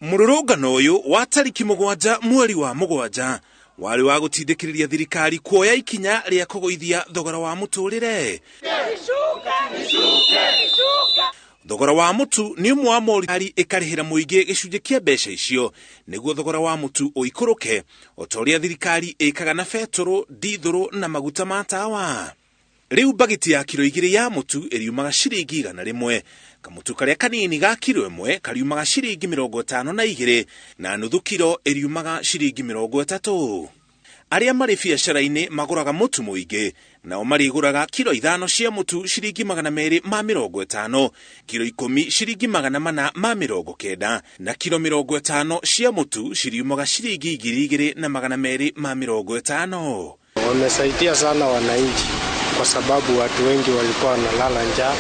Mururungano uyu wa tariki 7 mweri wa Mũgwanja wari wa gutindikiriria thirikari kuoya ikinya ria kūgūithia thogora wa mūtūrire. Thogora wa mūtu ni umwe wa morikari ikarihira muingi gicunje kia mbeca icio niguo thogora wa mūtu uikuruke otoria thirikari ikaga na betoro, dithuru na maguta ma tawa. Riu bagiti ya kilo 2 ya mūtu iriumaga ciringi 100. Kamutu karia kanini ga kilo 1 kariumaga ciringi 52 na nuthu kilo iriumaga ciringi 30. Aria mari biacara-ini maguraga mūtu muingi nao mariguraga kilo 5 cia mūtu ciringi 250, kilo 10 ciringi 490 na kilo 50 cia mūtu ciriumaga ciringi 2,250. Wamesaidia sana wananchi kwa sababu watu wengi walikuwa wanalala njaa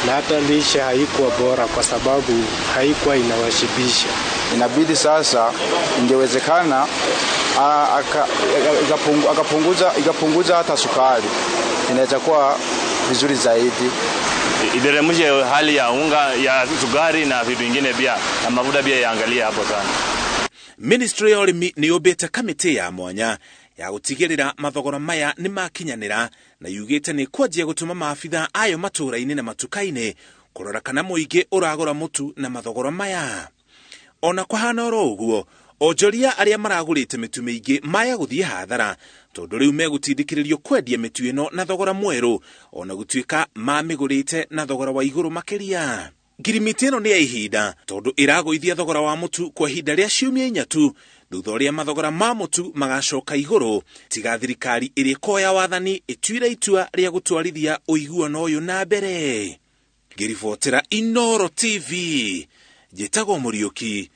na hata lishe haikuwa bora kwa sababu haikuwa inawashibisha. Inabidi sasa ingewezekana akapunguza hata sukari, inaweza kuwa vizuri zaidi. Ideremuje hali ya unga ya sukari na vitu vingine pia na mafuta pia yaangalia hapo sana. Ministry ya Urimi ni yobeta kamite ya mwanya ya gutigirira mathogora maya ni makinyanira na yugite ni kwajia gutuma maafitha ayo matura-ini na matuka-ini kurora kana muingi uragura mutu na mathogora maya. Ona kwahana oro uguo ojoria aria maragurite mitu miingi maya guthie hathara tondu riu megutindikiririo kwendia mitu ino na thogora mweru ona gutuika mamigurite na thogora wa iguru makiria. Ngirimiti ino ni ya ihinda tondu iraguithia thogora wa mutu kwa ihinda ria ciumia 4 tu thutha uria mathogora ma mutu magacoka iguru tiga thirikari iri koya wathani ituire itua ria gutwarithia uiguano uyu na mbere. Ngiribotera Inooro TV, Njĩtagwo Mũriũki.